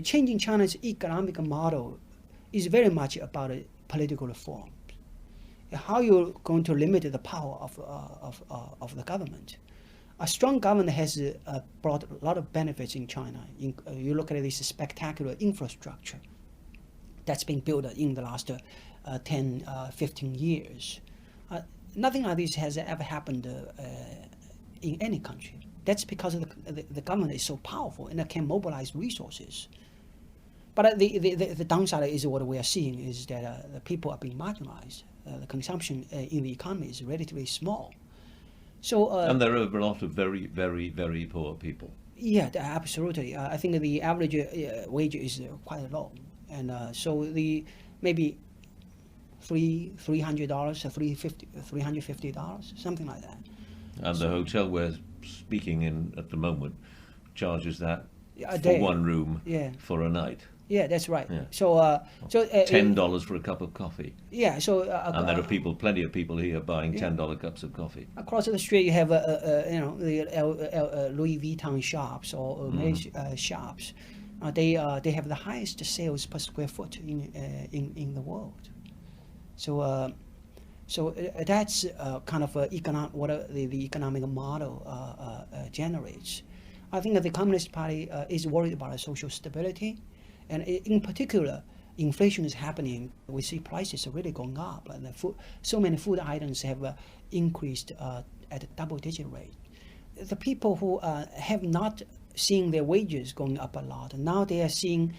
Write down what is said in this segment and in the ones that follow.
Changing China's economic model is very much about political reform. How you're going to limit the power of the government. A strong government has brought a lot of benefits in China. You look at this spectacular infrastructure that's been built in the last 10, 15 years. Nothing like this has ever happened in any country. That's because the government is so powerful and it can mobilize resources. But the downside is what we are seeing is that the people are being marginalized. The consumption in the economy is relatively small. So, and there are a lot of very, very, very poor people. Yeah, absolutely. I think the average wage is quite low. And so maybe $300, $350, something like that. And the hotel we're speaking in at the moment charges that for day. one room for a night. Yeah, that's right. Yeah. So $10 for a cup of coffee. Yeah. So and there are plenty of people here buying $10 cups of coffee. Across the street, you have the Louis Vuitton shops or shops. They have the highest sales per square foot in the world. So that's kind of what the economic model generates. I think that the Communist Party is worried about social stability, and in particular, inflation is happening. We see prices are really going up, and so many food items have increased at a double-digit rate. The people who have not seen their wages going up a lot, now they are seeing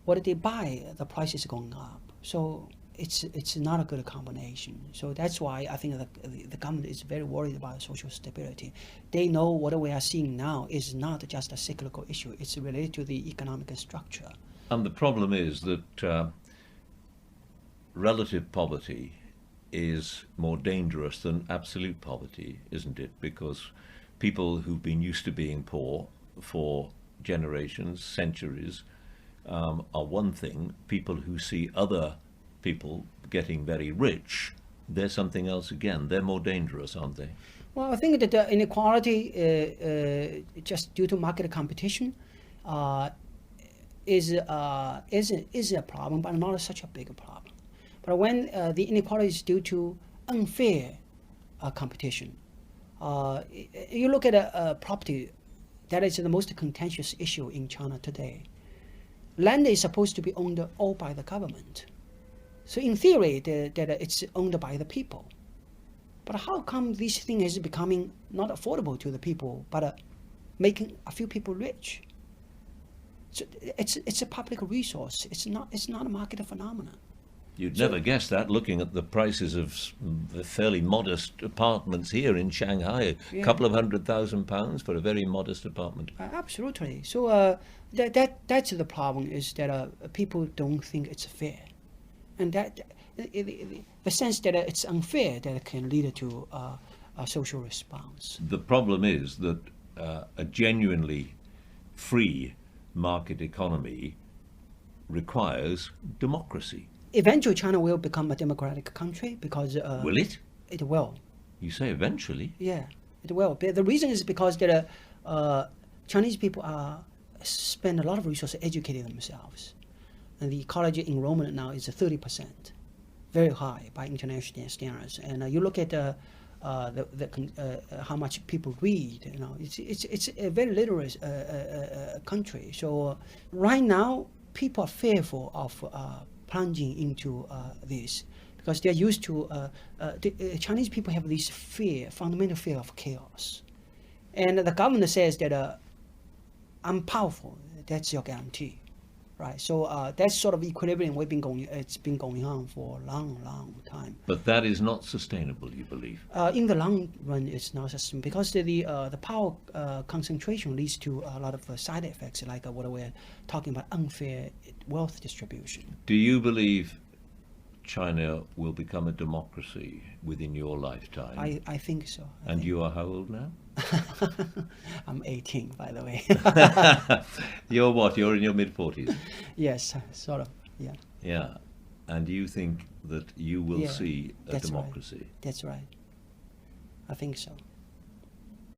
what they buy, the price is going up. So it's not a good combination. So that's why I think the government is very worried about social stability. They know what we are seeing now is not just a cyclical issue. It's related to the economic structure. And the problem is that relative poverty is more dangerous than absolute poverty, isn't it? Because people who've been used to being poor for generations, centuries, are one thing. People who see other people getting very rich, they're something else again. They're more dangerous, aren't they? Well, I think that the inequality, just due to market competition, is a problem, but not such a big problem. But when the inequality is due to unfair competition, you look at property, that is the most contentious issue in China today. Land is supposed to be owned all by the government. So in theory, that it's owned by the people. But how come this thing is becoming not affordable to the people, but making a few people rich? So it's a public resource. It's not a market phenomenon. You'd never guess that, looking at the prices of the fairly modest apartments here in Shanghai. A couple of £100,000 for a very modest apartment. Absolutely. So that's the problem, is that people don't think it's fair. And that the sense that it's unfair, that can lead to a social response. The problem is that a genuinely free market economy requires democracy. Eventually, China will become a democratic country because... will it? It will. You say eventually? Yeah, it will. But the reason is because that Chinese people spend a lot of resources educating themselves. And the college enrollment now is 30%, very high by international standards. And you look at how much people read. You know, it's a very literate country. So right now, people are fearful of plunging into this because they're used to. The Chinese people have this fundamental fear of chaos, and the government says that I'm powerful. That's your guarantee. Right, so that's sort of equilibrium it's been going on for a long time. But that is not sustainable, you believe? In the long run, it's not sustainable because the power concentration leads to a lot of side effects, like what we're talking about, unfair wealth distribution. Do you believe China will become a democracy within your lifetime? I think so. And you are how old now? I'm 18, by the way. You're what? You're in your mid-40s? Yes, sort of, yeah. Yeah. And you think that you will see a democracy? Right. That's right. I think so.